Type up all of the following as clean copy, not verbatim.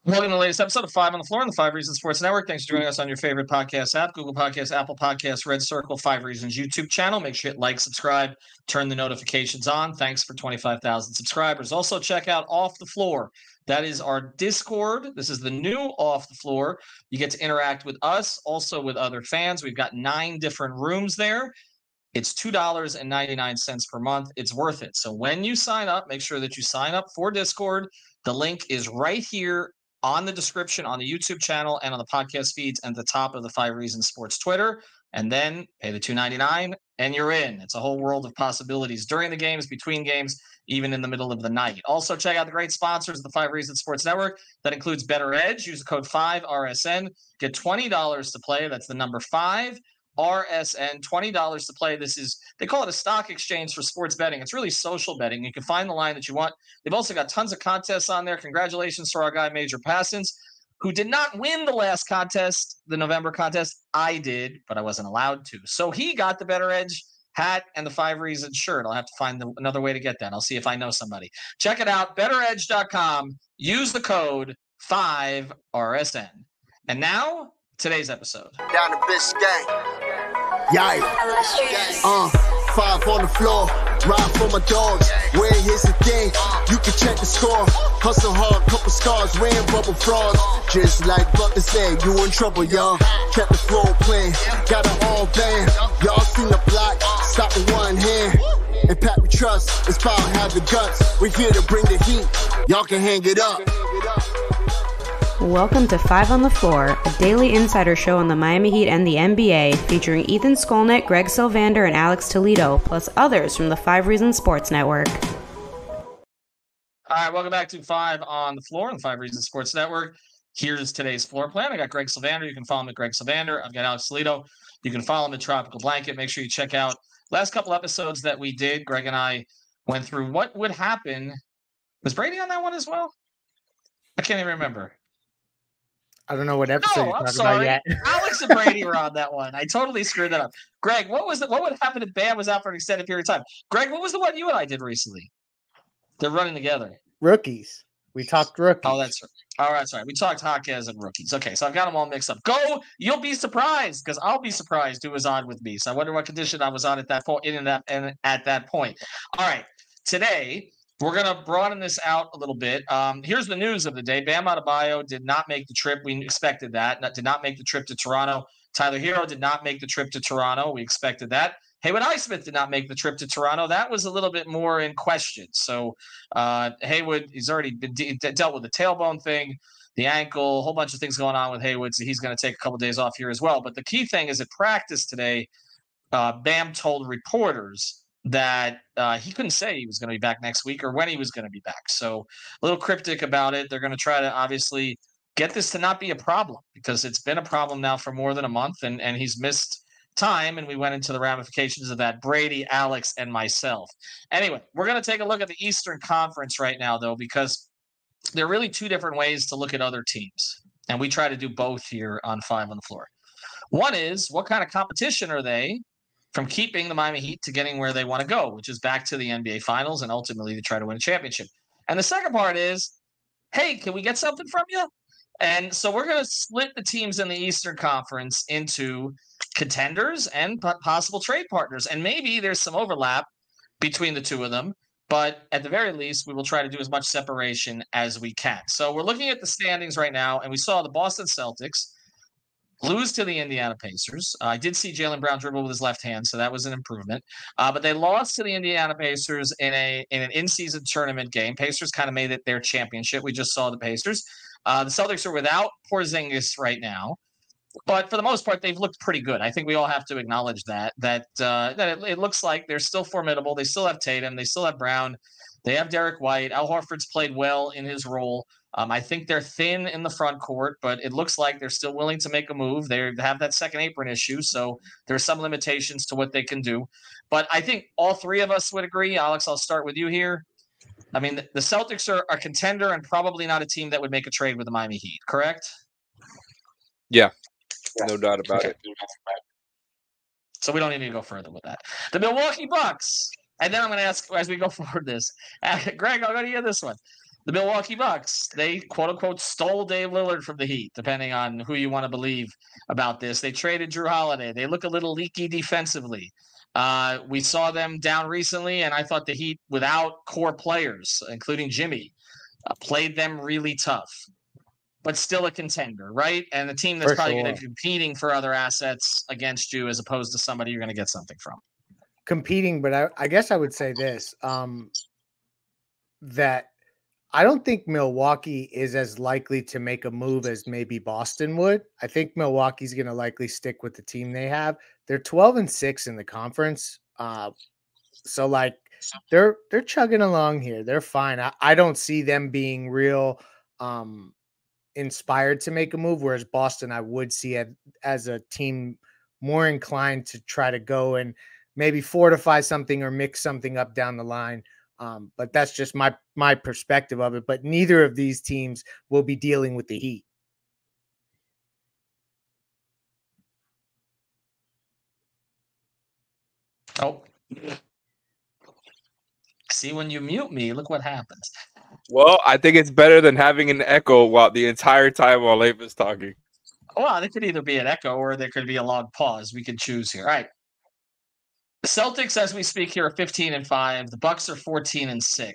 Welcome to the latest episode of Five on the Floor on the Five Reasons Sports Network. Thanks for joining us on your favorite podcast app, Google Podcasts, Apple Podcasts, Red Circle, Five Reasons YouTube channel. Make sure you hit like, subscribe, turn the notifications on. Thanks for 25,000 subscribers. Also, check out Off the Floor. That is our Discord. This is the new Off the Floor. You get to interact with us, also with other fans. We've got 9 different rooms there. It's $2.99 per month. It's worth it. So when you sign up, make sure that you sign up for Discord. The link is right here on the description on the YouTube channel and on the podcast feeds and the top of the Five Reasons Sports Twitter. And then pay the $2.99 and you're in. It's a whole world of possibilities during the games, between games, even in the middle of the night. Also, check out the great sponsors of the Five Reasons Sports Network. That includes Better Edge. Use the code 5RSN. Get $20 to play. That's the number 5. RSN, $20 to play. They call it a stock exchange for sports betting. It's really social betting. You can find the line that you want. They've also got tons of contests on there. Congratulations to our guy, Major Passons, who did not win the last contest, the November contest. I did, but I wasn't allowed to. So he got the Better Edge hat and the 5 Reasons shirt. I'll have to find another way to get that. I'll see if I know somebody. Check it out, betteredge.com. Use the code 5RSN. And now, today's episode. Down the Biscayne. Yikes. 5 on the floor. Ride for my dogs. Where here's the thing. You can check the score. Hustle hard, couple scars, wearing bubble frogs. Just like Butler said, you in trouble, y'all. Kept the floor playing. Got it all band. Y'all seen the block. Stop with one hand. And Pat we trust. It's power, have the guts. We're here to bring the heat. Y'all can hang it up. Welcome to Five on the Floor, a daily insider show on the Miami Heat and the NBA, featuring Ethan Skolnick, Greg Sylvander, and Alex Toledo, plus others from the Five Reasons Sports Network. All right, welcome back to Five on the Floor on the Five Reasons Sports Network. Here's today's floor plan. I got Greg Sylvander. You can follow him at Greg Sylvander. I've got Alex Toledo. You can follow him at Tropical Blanket. Make sure you check out last couple episodes that we did. Greg and I went through what would happen. Was Brady on that one as well? I can't even remember. I don't know what episode you're talking about yet. Alex and Brady were on that one. I totally screwed that up. Greg, what would happen if Bam was out for an extended period of time? Greg, what was the one you and I did recently? They're running together. Rookies. We talked rookies. Oh, that's right. All right, that's right. We talked Hawkeyes and rookies. Okay, so I've got them all mixed up. Go! You'll be surprised because I'll be surprised who was on with me. So I wonder what condition I was on at that point. At that point. All right, today. We're going to broaden this out a little bit. Here's the news of the day. Bam Adebayo did not make the trip. We expected that. Did not make the trip to Toronto. Tyler Hero did not make the trip to Toronto. We expected that. Haywood Highsmith did not make the trip to Toronto. That was a little bit more in question. So Haywood, he's already been dealt with the tailbone thing, the ankle, a whole bunch of things going on with Haywood. So he's going to take a couple of days off here as well. But the key thing is at practice today, Bam told reporters that he couldn't say he was going to be back next week or when he was going to be back. So a little cryptic about it. They're going to try to obviously get this to not be a problem because it's been a problem now for more than a month and he's missed time. And we went into the ramifications of that. Brady, Alex, and myself. Anyway, we're going to take a look at the Eastern Conference right now, though, because there are really 2 different ways to look at other teams. And we try to do both here on Five on the Floor. One is, what kind of competition are they from keeping the Miami Heat to getting where they want to go, which is back to the NBA Finals and ultimately to try to win a championship. And the second part is, hey, can we get something from you? And so we're going to split the teams in the Eastern Conference into contenders and possible trade partners. And maybe there's some overlap between the 2 of them, but at the very least, we will try to do as much separation as we can. So we're looking at the standings right now, and we saw the Boston Celtics lose to the Indiana Pacers. I did see Jaylen Brown dribble with his left hand, so that was an improvement. But they lost to the Indiana Pacers in an in-season tournament game. Pacers kind of made it their championship. We just saw the Pacers. The Celtics are without Porzingis right now. But for the most part, they've looked pretty good. I think we all have to acknowledge that it looks like they're still formidable. They still have Tatum. They still have Brown. They have Derek White. Al Horford's played well in his role. I think they're thin in the front court, but it looks like they're still willing to make a move. They have that second apron issue, so there are some limitations to what they can do. But I think all 3 of us would agree. Alex, I'll start with you here. I mean, the Celtics are a contender and probably not a team that would make a trade with the Miami Heat, correct? Yeah, no doubt about it. So we don't need to go further with that. The Milwaukee Bucks. And then I'm going to ask as we go forward this. Greg, I'll go to you this one. The Milwaukee Bucks, they quote-unquote stole Dave Lillard from the Heat, depending on who you want to believe about this. They traded Drew Holiday. They look a little leaky defensively. We saw them down recently, and I thought the Heat, without core players, including Jimmy, played them really tough. But still a contender, right? And a team that's probably going to be competing for other assets against you as opposed to somebody you're going to get something from. Competing, but I guess I would say this, that I don't think Milwaukee is as likely to make a move as maybe Boston would. I think Milwaukee's going to likely stick with the team they have. They're 12-6 in the conference. So like they're chugging along here. They're fine. I don't see them being real inspired to make a move, whereas Boston I would see it as a team more inclined to try to go and maybe fortify something or mix something up down the line. But that's just my perspective of it. But neither of these teams will be dealing with the Heat. Oh. See, when you mute me, look what happens. Well, I think it's better than having an echo while the entire time while Leif is talking. Well, it could either be an echo or there could be a long pause. We could choose here. All right. The Celtics, as we speak here, are 15-5. The Bucks are 14-6.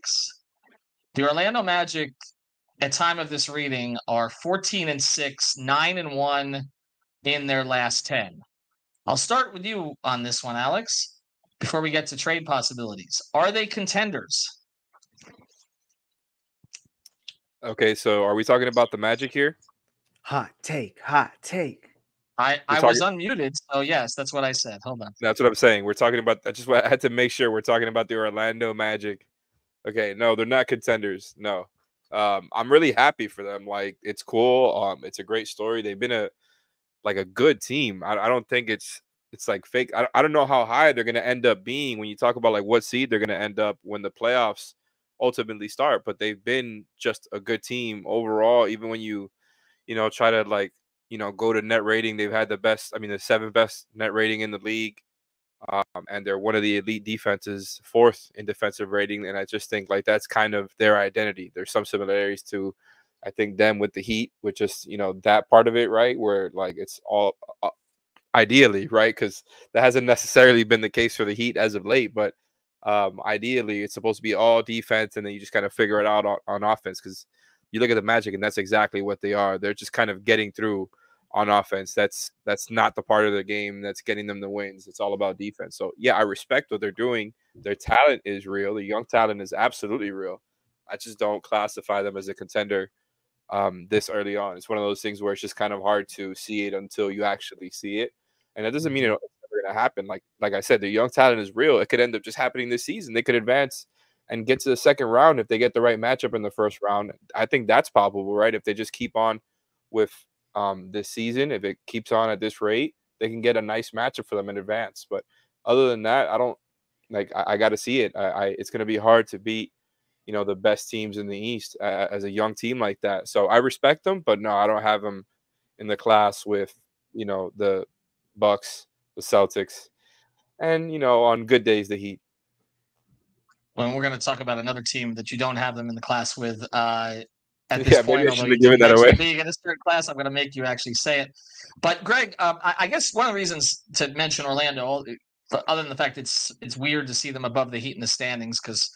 The Orlando Magic, at time of this reading, are 14-6, 9-1 in their last 10. I'll start with you on this one, Alex, before we get to trade possibilities. Are they contenders? Okay, so are we talking about the Magic here? Hot take, hot take. I was unmuted, so yes, that's what I said. Hold on. That's what I'm saying. We're talking about. I had to make sure we're talking about the Orlando Magic. Okay, no, they're not contenders. No, I'm really happy for them. Like, it's cool. It's a great story. They've been a good team. I don't think it's like fake. I don't know how high they're gonna end up being when you talk about like what seed they're gonna end up when the playoffs ultimately start. But they've been just a good team overall. Even when you try to go to net rating, they've had the 7th best net rating in the league. And they're one of the elite defenses, 4th in defensive rating. And I just think like that's kind of their identity. There's some similarities to, I think, them with the Heat, with just, that part of it, right? Where like it's all ideally, right? Because that hasn't necessarily been the case for the Heat as of late. But ideally, it's supposed to be all defense, and then you just kind of figure it out on offense. Because you look at the Magic, and that's exactly what they are. They're just kind of getting through on offense. That's not the part of the game that's getting them the wins. It's all about defense. So yeah, I respect what they're doing. Their talent is real. The young talent is absolutely real. I just don't classify them as a contender this early on. It's one of those things where it's just kind of hard to see it until you actually see it. And that doesn't mean it's never going to happen. Like I said, the young talent is real. It could end up just happening this season. They could advance and get to the second round if they get the right matchup in the first round. I think that's probable, right? If they just keep on with this season, if it keeps on at this rate, they can get a nice matchup for them in advance. But other than that, I got to see it. It's going to be hard to beat, the best teams in the East as a young team like that. So I respect them, but no, I don't have them in the class with, the Bucks, the Celtics, and, on good days, the Heat. Well, we're going to talk about another team that you don't have them in the class with at this point. Maybe I should have given that away. Being in a certain class, I'm going to make you actually say it. But Greg, I guess one of the reasons to mention Orlando, other than the fact it's weird to see them above the Heat in the standings, because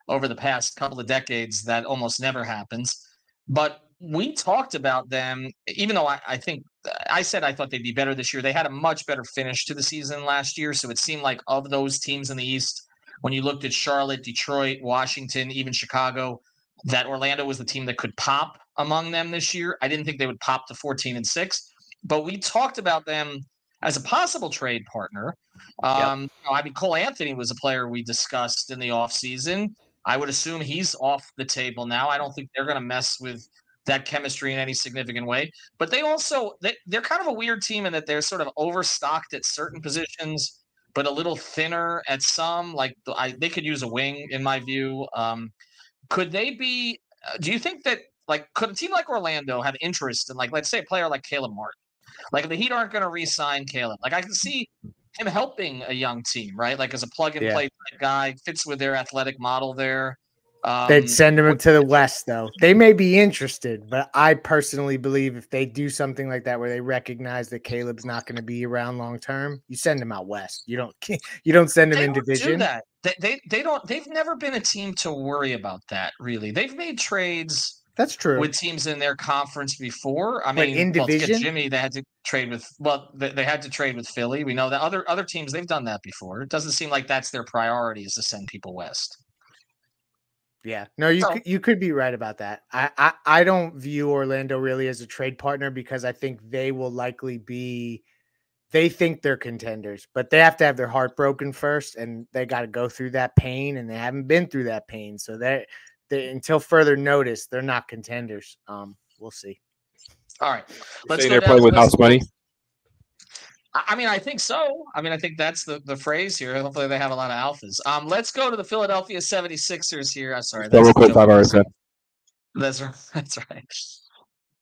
over the past couple of decades that almost never happens. But we talked about them, even though I think I said I thought they'd be better this year. They had a much better finish to the season last year, so it seemed like of those teams in the East, when you looked at Charlotte, Detroit, Washington, even Chicago, that Orlando was the team that could pop among them this year. I didn't think they would pop to 14-6, but we talked about them as a possible trade partner. Cole Anthony was a player we discussed in the offseason. I would assume he's off the table now. I don't think they're going to mess with that chemistry in any significant way. But they're kind of a weird team in that they're sort of overstocked at certain positions, but a little thinner at some. Like they could use a wing, in my view. Could they be? Do you think that could a team like Orlando have interest in let's say a player like Caleb Martin? If the Heat aren't going to re-sign Caleb, I can see him helping a young team, right? As a plug and play type guy, fits with their athletic model there. They'd send him to the West, though. They may be interested, but I personally believe if they do something like that, where they recognize that Caleb's not going to be around long term, you send him out West. You don't send him in division. Do that. They don't. They've never been a team to worry about that. Really, they've made trades. That's true. With teams in their conference before. I but mean, in division, to get Jimmy, they had to trade with. Well, they had to trade with Philly. We know that other teams they've done that before. It doesn't seem like that's their priority is to send people west. Yeah, no, you could be right about that. I don't view Orlando really as a trade partner because I think they will likely be. They think they're contenders, but they have to have their heart broken first, and they got to go through that pain, and they haven't been through that pain, so they until further notice, they're not contenders. We'll see. All right, let's go. They're playing with house money. I mean, I think so. I mean, I think that's the phrase here. Hopefully they have a lot of alphas. Let's go to the Philadelphia 76ers here. I'm sorry. Real quick, 5 hours. That's right.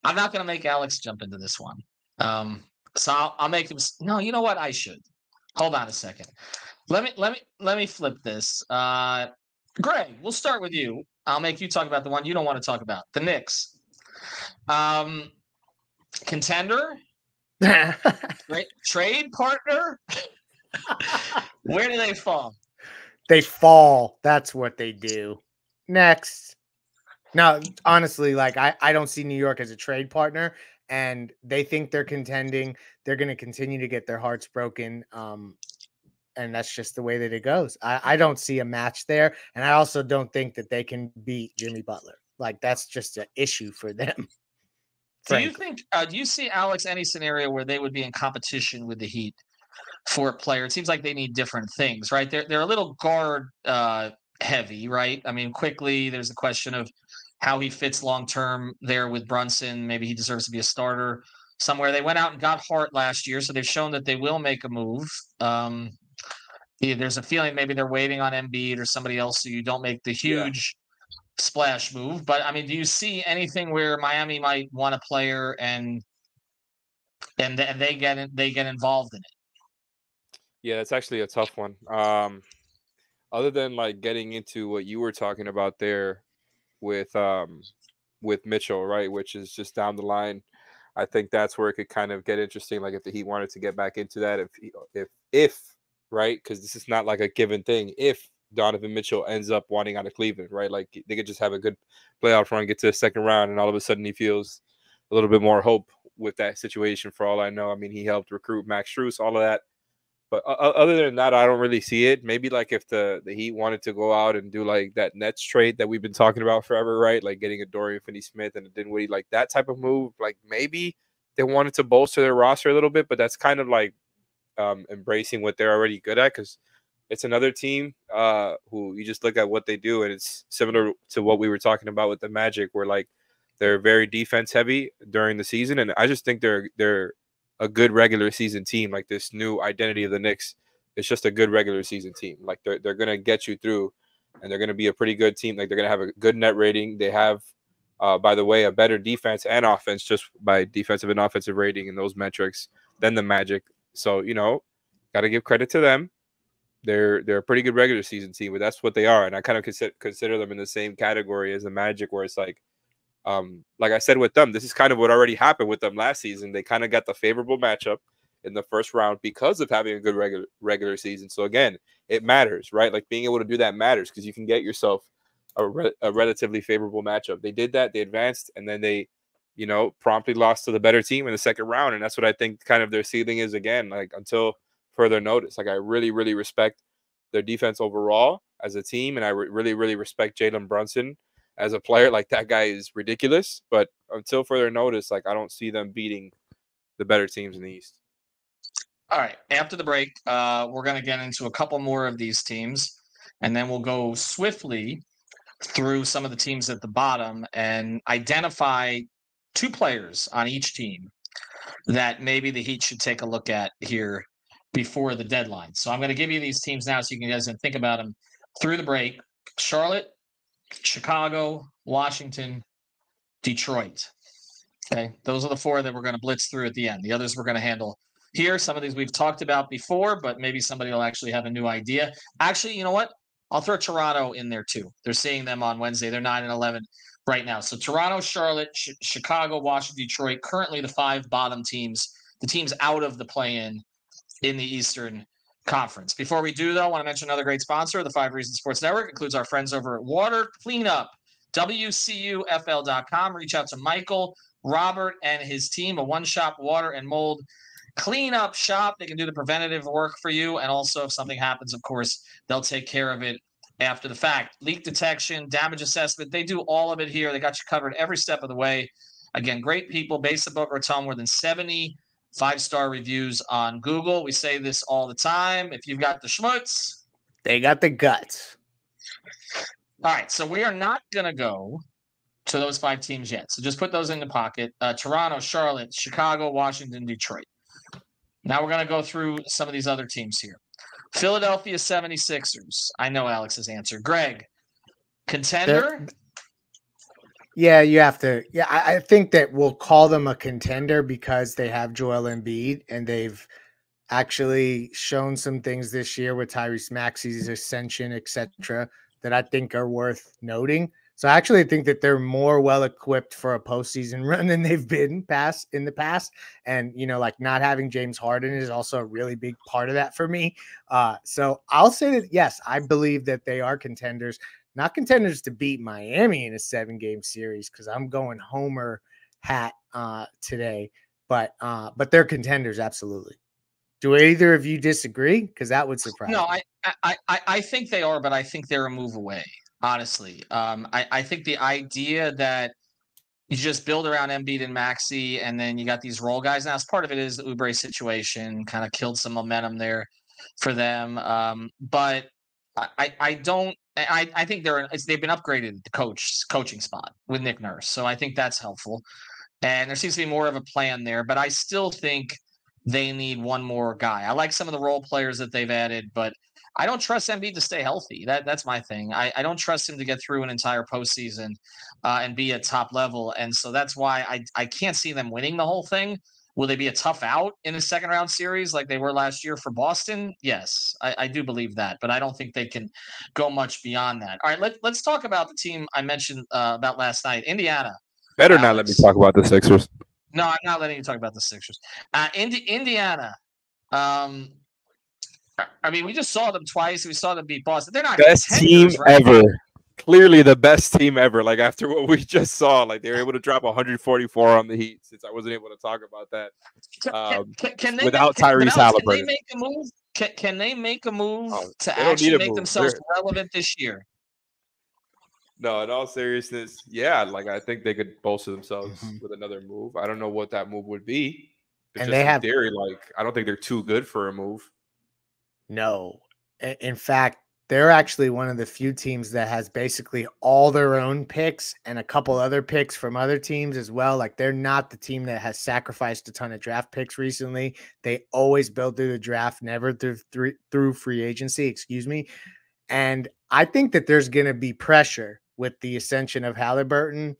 I'm not going to make Alex jump into this one. So I'll make him. No, you know what? I should. Hold on a second. Let me flip this. Greg, we'll start with you. I'll make you talk about the one you don't want to talk about. The Knicks. Contender. Trade partner. Where do they fall? They fall. That's what they do. Next. No, honestly, like I don't see New York as a trade partner, and they think they're contending. They're going to continue to get their hearts broken. And that's just the way that it goes. I don't see a match there, and I also don't think that they can beat Jimmy Butler. Like that's just an issue for them. Do you think? Do you see, Alex, any scenario where they would be in competition with the Heat for a player? It seems like they need different things, right? They're a little guard heavy, right? I mean, quickly, there's the question of how he fits long term there with Brunson. Maybe he deserves to be a starter somewhere. They went out and got Hart last year, so they've shown that they will make a move. There's a feeling maybe they're waiting on Embiid or somebody else, so you don't make the huge splash move. But I mean, do you see anything where Miami might want a player and they get involved in it? Yeah, that's actually a tough one. Other than like getting into what you were talking about there with Mitchell, right, which is just down the line. I think that's where it could kind of get interesting. Like if the Heat wanted to get back into that, if right, because this is not like a given thing. If Donovan Mitchell ends up wanting out of Cleveland, right, like they could just have a good playoff run, get to the second round, and all of a sudden he feels a little bit more hope with that situation. For all I know, I mean, he helped recruit Max Strus, all of that. But other than that, I don't really see it. Maybe like if the Heat wanted to go out and do like that Nets trade that we've been talking about forever, right? Like getting a Dorian Finney-Smith and a Dinwiddie, like that type of move. Like maybe they wanted to bolster their roster a little bit, but that's kind of like embracing what they're already good at, because it's another team who you just look at what they do, and it's similar to what we were talking about with the Magic, where like they're very defense heavy during the season, and I just think they're a good regular season team. Like this new identity of the Knicks, it's just a good regular season team. Like they're gonna get you through, and they're gonna be a pretty good team. Like they're gonna have a good net rating. They have, by the way, a better defense and offense just by defensive and offensive rating in those metrics than the Magic. So got to give credit to them. They're a pretty good regular season team, but that's what they are. And I kind of consider them in the same category as the Magic, where it's like I said with them, this is kind of what already happened with them last season. They kind of got the favorable matchup in the first round because of having a good regular season. So again, it matters, right? Like being able to do that matters because you can get yourself a relatively favorable matchup. They did that, they advanced, and then they, promptly lost to the better team in the second round. And that's what I think kind of their ceiling is again, like until further notice. Like I really, really respect their defense overall as a team. And I really, really respect Jalen Brunson as a player. Like that guy is ridiculous, but until further notice, like I don't see them beating the better teams in the East. All right. After the break, we're going to get into a couple more of these teams, and then we'll go swiftly through some of the teams at the bottom and identify 2 players on each team that maybe the Heat should take a look at here before the deadline. So I'm going to give you these teams now so you guys can think about them through the break. Charlotte, Chicago, Washington, Detroit. Okay, those are the 4 that we're going to blitz through at the end. The others we're going to handle here. Some of these we've talked about before, but maybe somebody will actually have a new idea. Actually, you know what? I'll throw Toronto in there too. They're seeing them on Wednesday. They're 9-11 right now. So Toronto, Charlotte, Chicago, Washington, Detroit, currently the 5 bottom teams, the teams out of the play-in in the Eastern Conference. Before we do, though, I want to mention another great sponsor. The 5 Reasons Sports Network includes our friends over at Water Cleanup, WCUFL.com. Reach out to Michael, Robert, and his team, a one-shop water and mold cleanup shop. They can do the preventative work for you. And also, if something happens, of course, they'll take care of it after the fact. Leak detection, damage assessment, they do all of it here. They got you covered every step of the way. Again, great people based in Boca Raton, more than 70 5-star reviews on Google. We say this all the time. If you've got the schmutz, they got the guts. All right, so we are not going to go to those 5 teams yet. So just put those in the pocket. Toronto, Charlotte, Chicago, Washington, Detroit. Now we're going to go through some of these other teams here. Philadelphia 76ers. I know Alex's answer. Greg, contender? Yeah, you have to. Yeah, I think that we'll call them a contender because they have Joel Embiid and they've actually shown some things this year with Tyrese Maxey's ascension, etc., that I think are worth noting. So I actually think that they're more well-equipped for a postseason run than they've been in the past. And, like not having James Harden is also a really big part of that for me. So I'll say that, yes, I believe that they are contenders, not contenders to beat Miami in a 7-game series because I'm going Homer hat today. But they're contenders, absolutely. Do either of you disagree? Because that would surprise me. No, I think they are, but I think they're a move away. Honestly, I think the idea that you just build around Embiid and Maxey, and then you got these role guys. Now, as part of it is the Oubre situation, kind of killed some momentum there for them. But I don't. I think they've been upgraded at the coaching spot with Nick Nurse, so I think that's helpful. And there seems to be more of a plan there, but I still think they need one more guy. I like some of the role players that they've added, but I don't trust Embiid to stay healthy. That's my thing. I don't trust him to get through an entire postseason and be at top level. And so that's why I can't see them winning the whole thing. Will they be a tough out in a second round series like they were last year for Boston? Yes, I do believe that, but I don't think they can go much beyond that. All right, let's talk about the team I mentioned about last night, Indiana. Better not let me talk about the Sixers. No, I'm not letting you talk about the Sixers. Indiana. I mean, we just saw them twice. We saw them beat Boston. They're not best team right? ever. Clearly the best team ever. Like after what we just saw, like they were able to drop 144 on the Heat. Since I wasn't able to talk about that without Tyrese Halliburton. Can they make a move? Can they make a move to actually make themselves relevant this year? No, in all seriousness, yeah. Like I think they could bolster themselves with another move. I don't know what that move would be. But and they have theory. Like I don't think they're too good for a move. No. In fact, they're actually one of the few teams that has basically all their own picks and a couple other picks from other teams as well. Like they're not the team that has sacrificed a ton of draft picks recently. They always build through the draft, never through free agency, excuse me. And I think that there's going to be pressure with the ascension of Halliburton.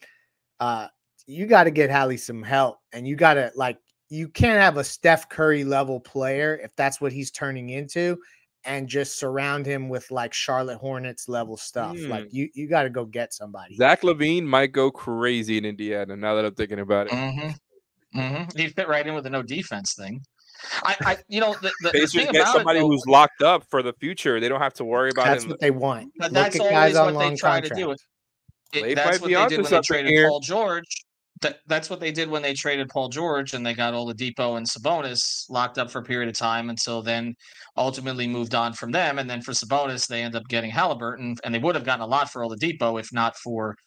You got to get Hallie some help, and you got to you can't have a Steph Curry level player if that's what he's turning into and just surround him with like Charlotte Hornets level stuff. Like you got to go get somebody. Zach LaVine might go crazy in Indiana now that I'm thinking about it. He'd fit right in with the no defense thing. They should get somebody who's locked up for the future. They don't have to worry about That's what they want. But that's always what they try to do. That's what they did when they traded Paul George. That's what they did when they traded Paul George and they got Oladipo and Sabonis locked up for a period of time until then ultimately moved on from them. And then for Sabonis, they end up getting Halliburton, and they would have gotten a lot for Oladipo if not for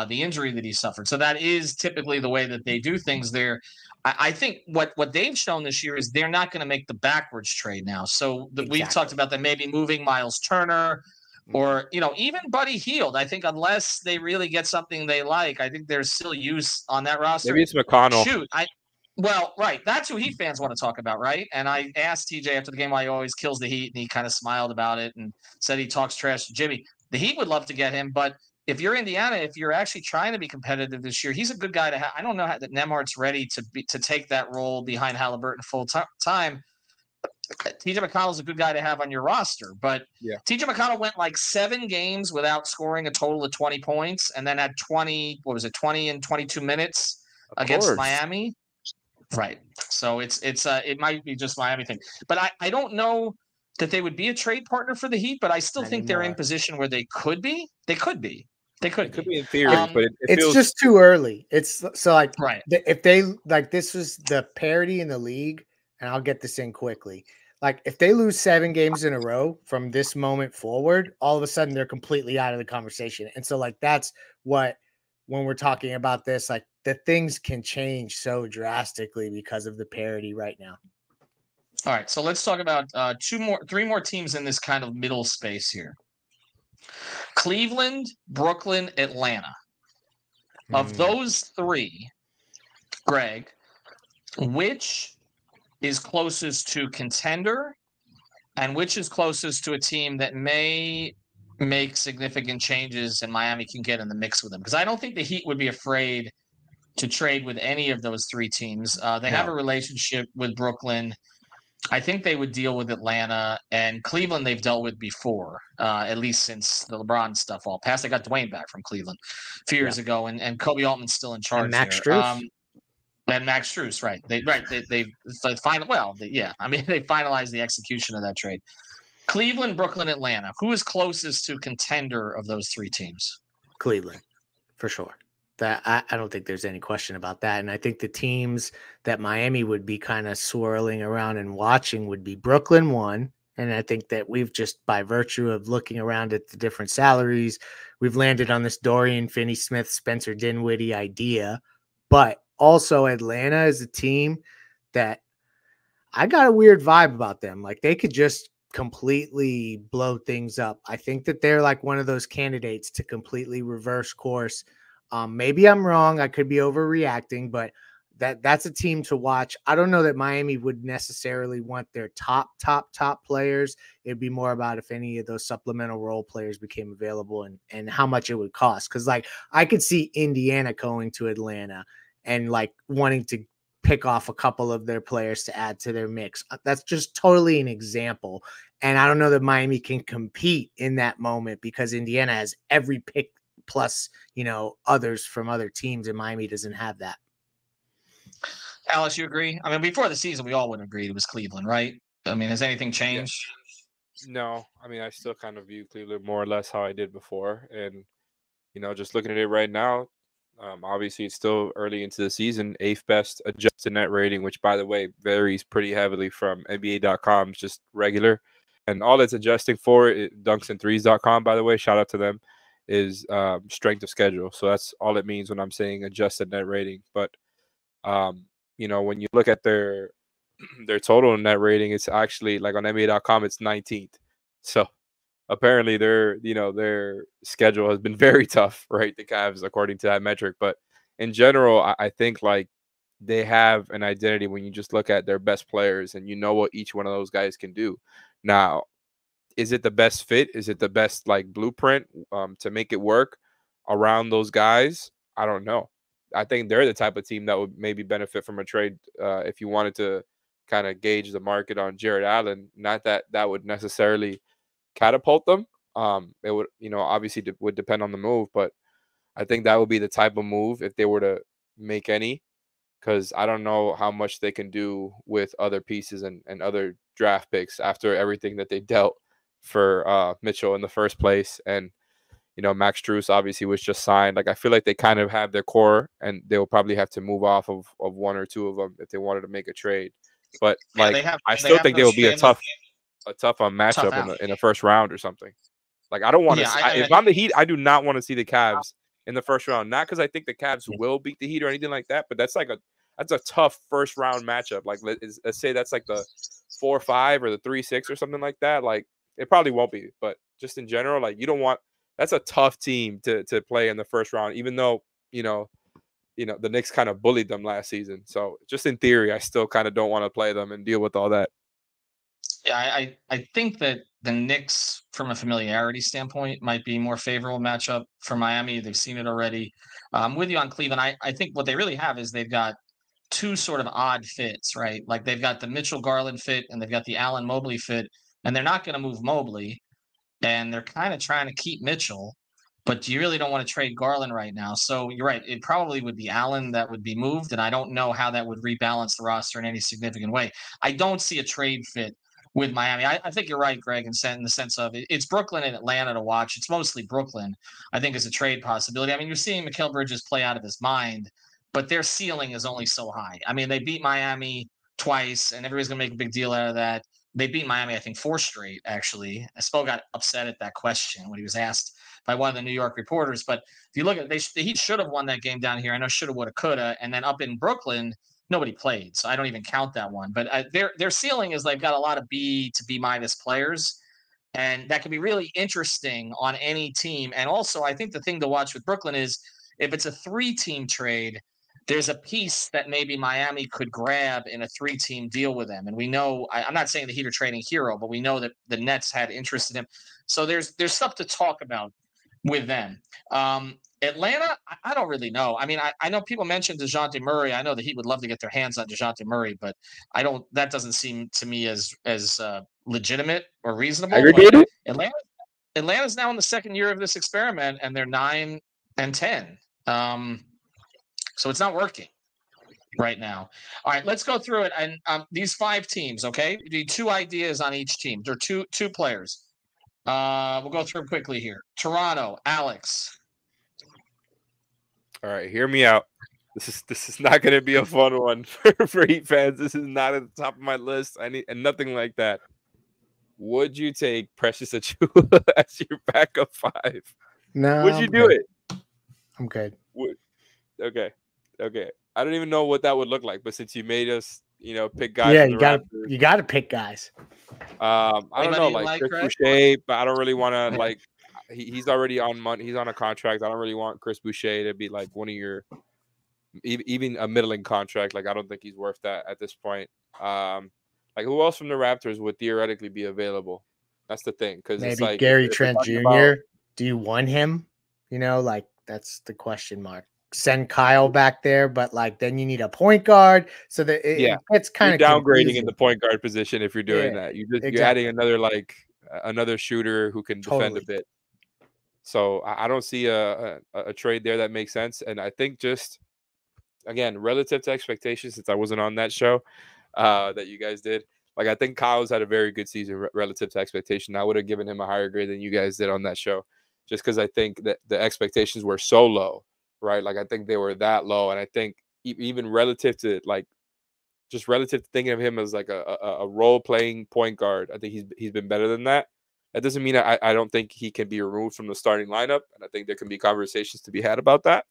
the injury that he suffered. So that is typically the way that they do things there. I think what they've shown this year is they're not going to make the backwards trade now. So we've talked about them maybe moving Miles Turner, or, even Buddy Hield. I think unless they really get something they like, I think there's still use on that roster. Maybe it's McConnell. Right. That's who Heat fans want to talk about, right? And I asked TJ after the game why he always kills the Heat, and he kind of smiled about it and said he talks trash to Jimmy. The Heat would love to get him, but if you're Indiana, if you're actually trying to be competitive this year, he's a good guy to have. I don't know that Nembhard's ready to take that role behind Halliburton full time. TJ McConnell's a good guy to have on your roster, but Yeah. TJ McConnell went like 7 games without scoring a total of 20 points and then had 20 and 22 minutes against Miami. Right. So it might be just Miami thing. But I don't know that they would be a trade partner for the Heat, but I still think they're in position where they could be. They could be. It could be in theory, but it it's feels just too early. It's so like right. If they like this was the parity in the league, and I'll get this in quickly. Like if they lose 7 games in a row from this moment forward, all of a sudden they're completely out of the conversation. And so like that's what when we're talking about this, like the things can change so drastically because of the parity right now. All right, so let's talk about 3 more teams in this kind of middle space here. Cleveland, Brooklyn, Atlanta. Of those 3, Greg, which is closest to contender and which is closest to a team that may make significant changes and Miami can get in the mix with them? Because I don't think the Heat would be afraid to trade with any of those 3 teams. They have a relationship with Brooklyn. I think they would deal with Atlanta, and Cleveland they've dealt with before, at least since the LeBron stuff all passed. They got Dwayne back from Cleveland a few years ago, and Kobe Altman's still in charge. And Max there. Strus. And Max Strus, right? They finalized the execution of that trade. Cleveland, Brooklyn, Atlanta. Who is closest to contender of those 3 teams? Cleveland, for sure. That I don't think there's any question about that. And I think the teams that Miami would be kind of swirling around and watching would be Brooklyn 1. And I think that we've just, by virtue of looking around at the different salaries, we've landed on this Dorian Finney-Smith, Spencer Dinwiddie idea. But also Atlanta is a team that I got a weird vibe about them. Like they could just completely blow things up. I think that they're like one of those candidates to completely reverse course. Maybe I'm wrong. I could be overreacting, but that's a team to watch. I don't know that Miami would necessarily want their top players. It'd be more about if any of those supplemental role players became available and how much it would cost. Because like I could see Indiana going to Atlanta and like wanting to pick off a couple of their players to add to their mix. That's just totally an example. And I don't know that Miami can compete in that moment because Indiana has every pick plus, others from other teams, and Miami doesn't have that. Alice, you agree? I mean, before the season, we all would agree it was Cleveland, right? I mean, has anything changed? Yeah. No, I mean, I still kind of view Cleveland more or less how I did before. And, just looking at it right now, obviously it's still early into the season, 8th best adjusted net rating, which, by the way, varies pretty heavily from NBA.com. It's just regular. And all it's adjusting for, dunksandthrees.com, by the way, shout out to them, is strength of schedule. So that's all it means when I'm saying adjusted net rating. But when you look at their total net rating, it's actually like on NBA.com, it's 19th. So apparently their schedule has been very tough, right? The Cavs, according to that metric. But in general, I think like they have an identity when you just look at their best players and you know what each one of those guys can do. Now, is it the best fit? Is it the best like blueprint to make it work around those guys? I don't know. I think they're the type of team that would maybe benefit from a trade if you wanted to kind of gauge the market on Jared Allen. Not that that would necessarily catapult them. It would, obviously would depend on the move, but I think that would be the type of move if they were to make any, because I don't know how much they can do with other pieces and other draft picks after everything that they dealt for Mitchell in the first place. And, Max Strus obviously was just signed. Like, I feel like they kind of have their core and they'll probably have to move off of 1 or 2 of them if they wanted to make a trade. But I still think they will be a tough matchup in a first round or something. Like, I don't want to. If I'm the Heat, I do not want to see the Cavs in the first round. Not because I think the Cavs will beat the Heat or anything like that, but that's a tough first round matchup. Like, let's say that's like the 4-5 or the 3-6 or something like that. Like, it probably won't be, but just in general, like, you don't want. That's a tough team to play in the first round, even though the Knicks kind of bullied them last season. So just in theory, I still kind of don't want to play them and deal with all that. Yeah, I think that the Knicks, from a familiarity standpoint, might be more favorable matchup for Miami. They've seen it already. I'm with you on Cleveland. I think what they really have is they've got two sort of odd fits, right? Like they've got the Mitchell Garland fit and they've got the Allen Mobley fit, and they're not going to move Mobley, and they're kind of trying to keep Mitchell, but you really don't want to trade Garland right now. So you're right. It probably would be Allen that would be moved, and I don't know how that would rebalance the roster in any significant way. I don't see a trade fit with Miami. I think you're right, Greg, in the sense of it's Brooklyn and Atlanta to watch. It's mostly Brooklyn, I think, is a trade possibility. I mean, you're seeing Mikal Bridges play out of his mind, but their ceiling is only so high. I mean, they beat Miami twice, and everybody's going to make a big deal out of that. They beat Miami, I think, 4 straight, actually. Spo got upset at that question when he was asked by one of the New York reporters. But if you look at it, he should have won that game down here. I know shoulda, woulda, coulda. And then up in Brooklyn, nobody played. So I don't even count that one. But their ceiling is they've got a lot of B to B minus players. And that can be really interesting on any team. And also, I think the thing to watch with Brooklyn is if it's a 3-team trade, there's a piece that maybe Miami could grab in a 3-team deal with them. And we know, I'm not saying the Heat are trading Hero, but we know that the Nets had interest in him. So there's stuff to talk about with them. Atlanta, I don't really know. I mean, I know people mentioned DeJounte Murray. I know the Heat would love to get their hands on DeJounte Murray, but that doesn't seem to me as legitimate or reasonable. Aggregated? Atlanta's now in the second year of this experiment, and they're 9-10. So it's not working right now. All right, let's go through it. And these 5 teams, okay? We need 2 ideas on each team. There are two players. We'll go through them quickly here. Toronto, Alex. All right, hear me out. This is not going to be a fun one for Heat fans. This is not at the top of my list. And nothing like that. Would you take Precious Achiuwa as your backup 5? No. Would you do it? I'm good. Okay. I don't even know what that would look like, but since you made us, pick guys. Yeah, you got to pick guys. I don't know, like Chris Boucher, but I don't really want to like. He's already on money. He's on a contract. I don't really want Chris Boucher to be like one of your, even a middling contract. Like I don't think he's worth that at this point. Like who else from the Raptors would theoretically be available? That's the thing, because maybe it's like Gary Trent Jr. Do you want him? Like that's the question mark. Send Kyle back there, but like then you need a point guard, so that it's kind of downgrading in the point guard position if you're doing that. You're adding another shooter who can defend a bit. So I don't see a trade there that makes sense. And I think just again, relative to expectations, since I wasn't on that show that you guys did, like I think Kyle's had a very good season relative to expectation. I would have given him a higher grade than you guys did on that show, just because I think that the expectations were so low. Right, like I think they were that low, and I think even relative to thinking of him as like a role playing point guard, I think he's been better than that. That doesn't mean I don't think he can be removed from the starting lineup, and I think there can be conversations to be had about that.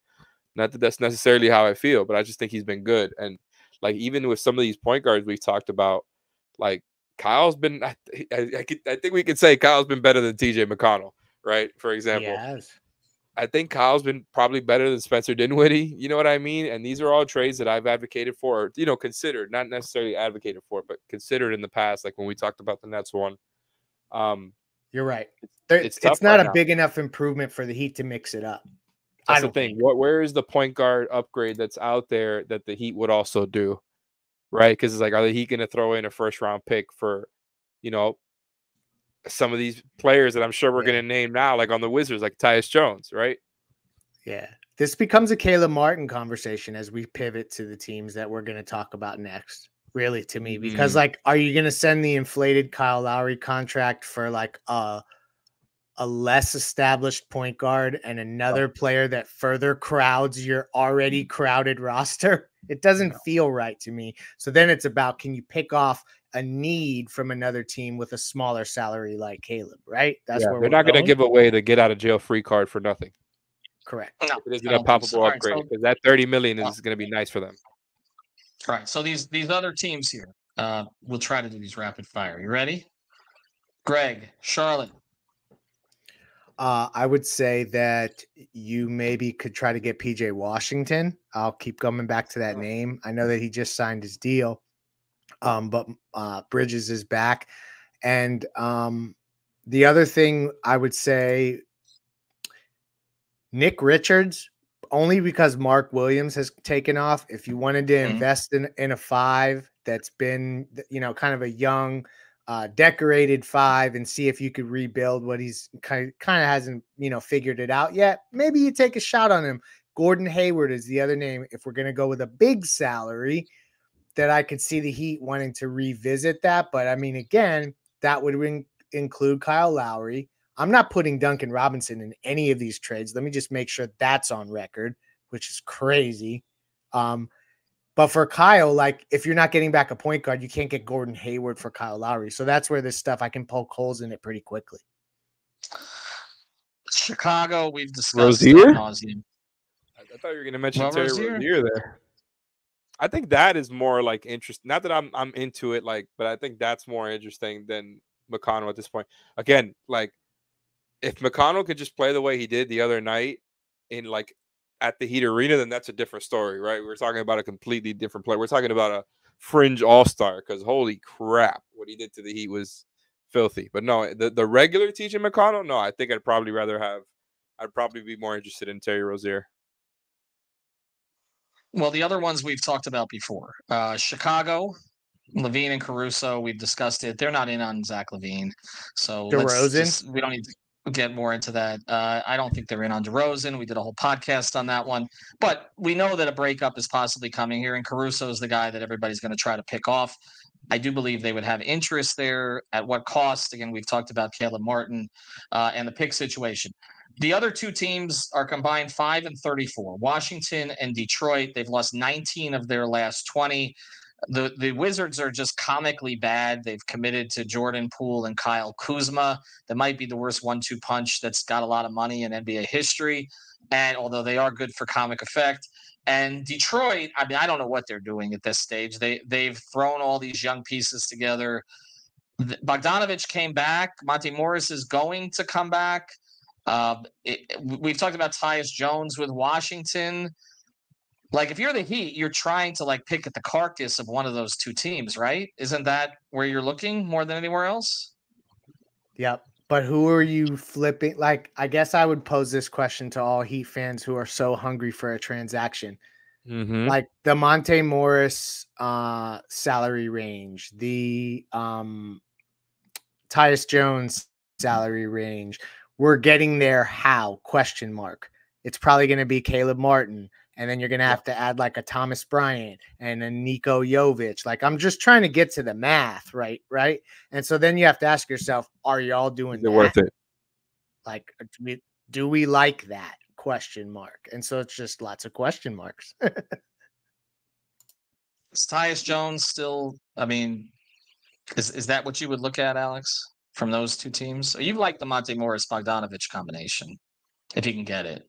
Not that that's necessarily how I feel, but I just think he's been good. And like even with some of these point guards we've talked about, like Kyle's been, I think we could say Kyle's been better than TJ McConnell, right? For example. Yes. I think Kyle's been probably better than Spencer Dinwiddie. You know what I mean? And these are all trades that I've advocated for, or, considered, not necessarily advocated for, but considered in the past, like when we talked about the Nets one. You're right. It's not a big enough improvement for the Heat to mix it up. That's the thing. Where is the point guard upgrade that's out there that the Heat would also do? Right? Because it's like, are the Heat going to throw in a first-round pick for, some of these players that I'm sure we're going to name now, like on the Wizards, like Tyus Jones, right? Yeah. This becomes a Caleb Martin conversation as we pivot to the teams that we're going to talk about next, really, to me. Because, like, are you going to send the inflated Kyle Lowry contract for, like, a less established point guard and another player that further crowds your already crowded roster? It doesn't feel right to me. So then it's about, can you pick off a need from another team with a smaller salary like Caleb, right? That's where they're not going to give away the get out of jail free card for nothing. Correct. No, it isn't a palpable upgrade, because that $30 million is going to be nice for them. All right. So these other teams here, we'll try to do these rapid fire. You ready? Greg, Charlotte. I would say that you maybe could try to get PJ Washington. I'll keep coming back to that name. I know that he just signed his deal. But Bridges is back. And the other thing I would say, Nick Richards only because Mark Williams has taken off. If you wanted to invest in a 5 that's been, kind of a young, decorated 5 and see if you could rebuild what he's kind of hasn't, figured it out yet, maybe you take a shot on him. Gordon Hayward is the other name. If we're going to go with a big salary, that I could see the Heat wanting to revisit that. But I mean, again, that would include Kyle Lowry. I'm not putting Duncan Robinson in any of these trades. Let me just make sure that's on record, which is crazy. But for Kyle, like, if you're not getting back a point guard, you can't get Gordon Hayward for Kyle Lowry. So that's where this stuff, I can poke holes in it pretty quickly. Chicago, we've discussed Rozier? ad nauseum. I thought you were going to mention Terry Rozier there. I think that is more like interesting. Not that I'm into it, like, but I think that's more interesting than McConnell at this point. Again, like, if McConnell could just play the way he did the other night in, like, at the Heat Arena, then that's a different story, right? We're talking about a completely different player. We're talking about a fringe all-star, because holy crap, what he did to the Heat was filthy. But no, the regular TJ McConnell, no, I think I'd probably be more interested in Terry Rozier. Well, the other ones we've talked about before. Chicago, Levine and Caruso, we've discussed it. They're not in on Zach LaVine. So we don't need to get more into that. I don't think they're in on DeRozan. We did a whole podcast on that one. But we know that a breakup is possibly coming here, and Caruso is the guy that everybody's going to try to pick off. I do believe they would have interest there. At what cost? Again, we've talked about Caleb Martin and the pick situation. The other two teams are combined 5-34. Washington and Detroit. They've lost 19 of their last 20. The Wizards are just comically bad. They've committed to Jordan Poole and Kyle Kuzma. That might be the worst 1-2 punch that's got a lot of money in NBA history. And although they are good for comic effect. And Detroit, I mean, I don't know what they're doing at this stage. They've thrown all these young pieces together. Bogdanovich came back. Monte Morris is going to come back. We've talked about Tyus Jones with Washington. Like, if you're the Heat, you're trying to, like, pick at the carcass of one of those two teams, right? Isn't that where you're looking more than anywhere else? Yep. But who are you flipping? Like, I guess I would pose this question to all Heat fans who are so hungry for a transaction. Mm-hmm. Like the Monte Morris salary range, the Tyus Jones salary range. We're getting there. How? Question mark. It's probably going to be Caleb Martin. And then you're going to have to add like a Thomas Bryant and a Niko Jovic. Like, I'm just trying to get to the math, right? Right. And so then you have to ask yourself, are y'all doing that? Worth it? Like, do we like that? Question mark. And so it's just lots of question marks. Is Tyus Jones still, I mean, is that what you would look at, Alex, from those two teams? You like the Monte Morris-Bogdanovich combination, if you can get it.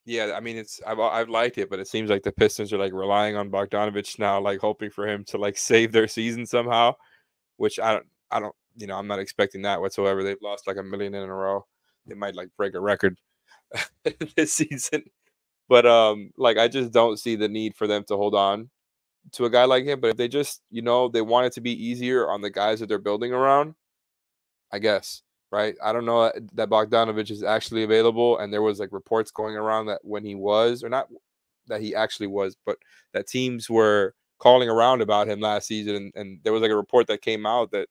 Yeah, I mean, I've liked it, but it seems like the Pistons are like relying on Bogdanovich now, like hoping for him to like save their season somehow, which I don't, I'm not expecting that whatsoever. They've lost like 1 million in a row. They might like break a record this season, but like, I just don't see the need for them to hold on to a guy like him. But if they just, they want it to be easier on the guys that they're building around, I guess. Right. I don't know that Bogdanovich is actually available. And there was like reports going around that when he was, or not that he actually was, but that teams were calling around about him last season. And there was like a report that came out that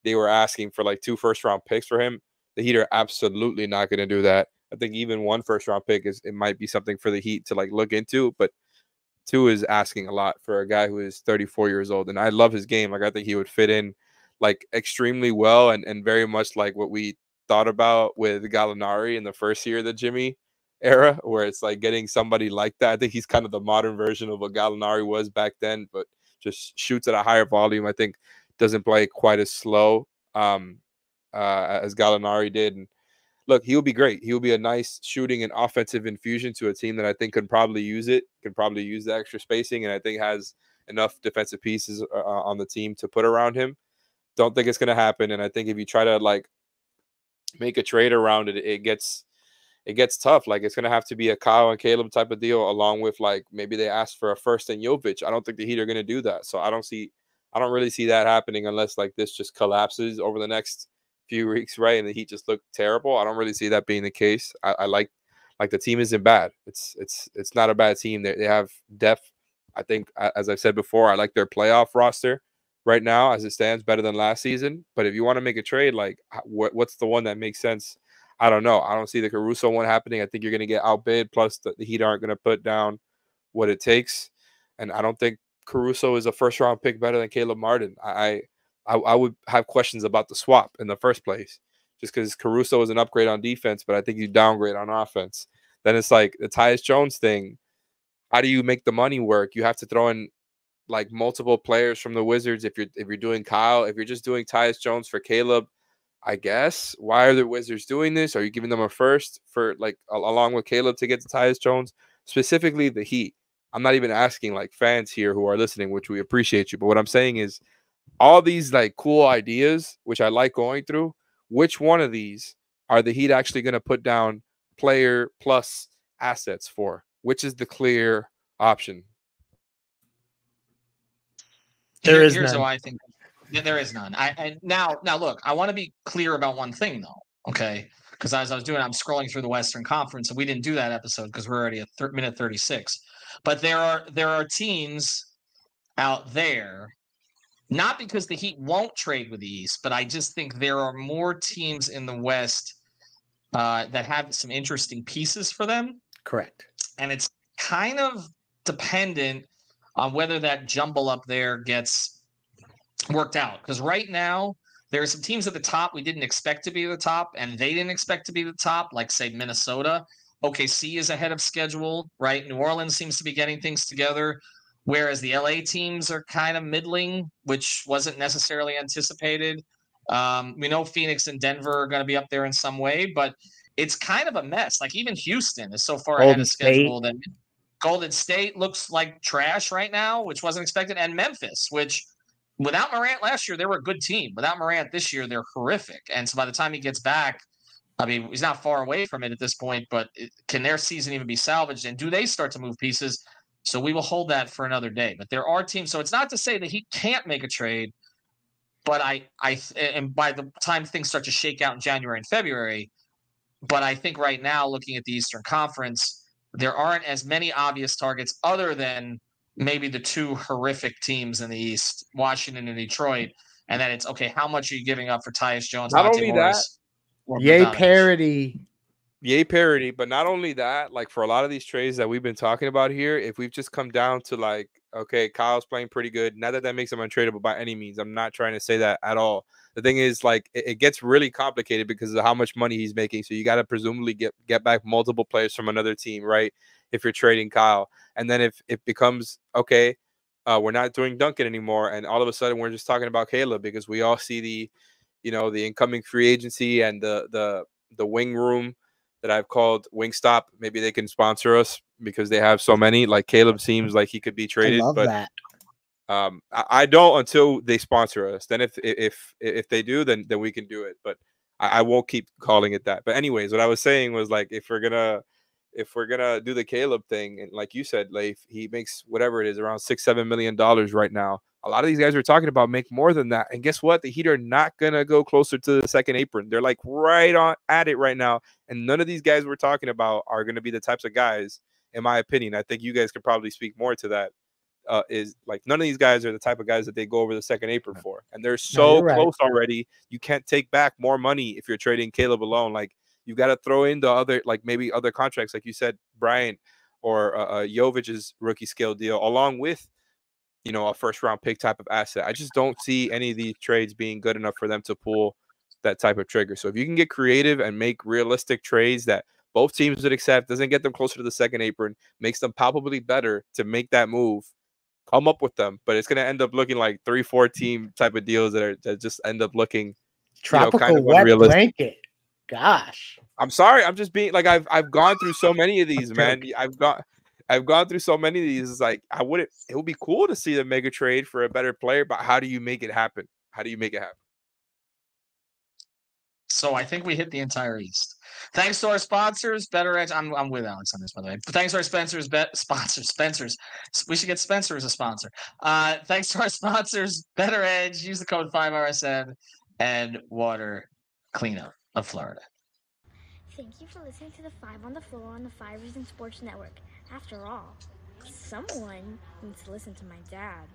they were asking for like 2 first-round picks for him. The Heat are absolutely not going to do that. I think even 1 first-round pick it might be something for the Heat to like look into, but 2 is asking a lot for a guy who is 34 years old. And I love his game. Like, I think he would fit in like extremely well and very much like what we thought about with Gallinari in the first year of the Jimmy era, where it's like getting somebody like that. I think he's kind of the modern version of what Gallinari was back then, but just shoots at a higher volume. I think doesn't play quite as slow as Gallinari did. And look, he'll be great. He'll be a nice shooting and offensive infusion to a team that I think could probably use the extra spacing, and I think has enough defensive pieces on the team to put around him. Don't think it's going to happen. And I think if you try to like make a trade around it, it gets tough. Like, it's going to have to be a Kyle and Caleb type of deal, along with like maybe they ask for a first and Jovic. I don't think the Heat are going to do that. So I don't really see that happening unless like this just collapses over the next few weeks, right? And the Heat just look terrible. I don't really see that being the case. I like Like the team isn't bad. It's not a bad team. They have depth. I think, as I've said before, I like their playoff roster right now as it stands, better than last season. But if you want to make a trade, like what's the one that makes sense? I don't know. I don't see the Caruso one happening. I think you're going to get outbid. Plus, the Heat aren't going to put down what it takes. And I don't think Caruso is a first-round pick better than Caleb Martin. I would have questions about the swap in the first place, just because Caruso is an upgrade on defense, but I think you downgrade on offense. Then it's like the Tyus Jones thing. How do you make the money work? You have to throw in like multiple players from the Wizards if you're doing Kyle. If you're just doing Tyus Jones for Caleb, I guess. Why are the Wizards doing this? Are you giving them a first for like along with Caleb to get to Tyus Jones? Specifically the Heat. I'm not even asking like fans here who are listening, which we appreciate you. But what I'm saying is all these like cool ideas, which I like going through, which one of these are the Heat actually going to put down player plus assets for? Which is the clear option? Here's how I think. There is none. Now look, I want to be clear about one thing though. Okay, because as I was doing, I'm scrolling through the Western Conference, and we didn't do that episode because we're already at minute 36. But there are teams out there, not because the Heat won't trade with the East, but I just think there are more teams in the West that have some interesting pieces for them. Correct. And it's kind of dependent on whether that jumble up there gets worked out. Because right now, there are some teams at the top we didn't expect to be at the top, and they didn't expect to be at the top, like, say, Minnesota. OKC is ahead of schedule, right? New Orleans seems to be getting things together, whereas the LA teams are kind of middling, which wasn't necessarily anticipated. We know Phoenix and Denver are going to be up there in some way, but it's kind of a mess. Like even Houston is so far ahead of schedule that Golden State looks like trash right now, which wasn't expected. And Memphis, which without Morant last year, they were a good team. Without Morant this year, they're horrific. And so by the time he gets back, I mean, he's not far away from it at this point, but can their season even be salvaged? And do they start to move pieces? So we will hold that for another day. But there are teams. So it's not to say that he can't make a trade, but and by the time things start to shake out in January and February, but I think right now, looking at the Eastern Conference, there aren't as many obvious targets other than maybe the two horrific teams in the East, Washington and Detroit. And then it's, okay, how much are you giving up for Tyus Jones? Not only that, yay parity. Yay parity, but not only that, like for a lot of these trades that we've been talking about here, if we've just come down to like, okay, Kyle's playing pretty good, not that makes him untradeable by any means. I'm not trying to say that at all. The thing is, like, it gets really complicated because of how much money he's making. So you got to presumably get back multiple players from another team, right? If you're trading Kyle. And then if it becomes, okay, we're not doing Duncan anymore, and all of a sudden we're just talking about Caleb because we all see the incoming free agency and the wing room that I've called Wingstop. Maybe they can sponsor us because they have so many. Like Caleb seems like he could be traded, but that. I don't until they sponsor us. Then if they do, then we can do it. But I won't keep calling it that. But anyways, what I was saying was like if we're gonna do the Caleb thing, and like you said, Leif, he makes whatever it is around $6-7 million right now. A lot of these guys we're talking about make more than that. And guess what? The Heat are not gonna go closer to the second apron. They're like right on at it right now. And none of these guys we're talking about are gonna be the types of guys, in my opinion. I think you guys could probably speak more to that. Is like none of these guys are the type of guys that they go over the second apron for, and they're so close already. You can't take back more money if you're trading Caleb alone. Like you got to throw in the other, like maybe other contracts, like you said, Bryant or Jovic's rookie scale deal, along with a first round pick type of asset. I just don't see any of these trades being good enough for them to pull that type of trigger. So if you can get creative and make realistic trades that both teams would accept, doesn't get them closer to the second apron, makes them palpably better to make that move, come up with them. But it's going to end up looking like 3-4 team type of deals that just end up looking tropical kind of wet unrealistic. Blanket. Gosh, I'm sorry. I'm just being like I've gone through so many of these, man. I've gone through so many of these. It's like it would be cool to see them make a trade for a better player, but how do you make it happen? How do you make it happen? So I think we hit the entire East. Thanks to our sponsors, Better Edge. I'm with Alex on this, by the way. But thanks to our sponsors. We should get Spencer as a sponsor. Thanks to our sponsors, Better Edge. Use the code 5RSN and Water Cleanup of Florida. Thank you for listening to the 5 on the Floor on the 5 Reasons Sports Network. After all, someone needs to listen to my dad.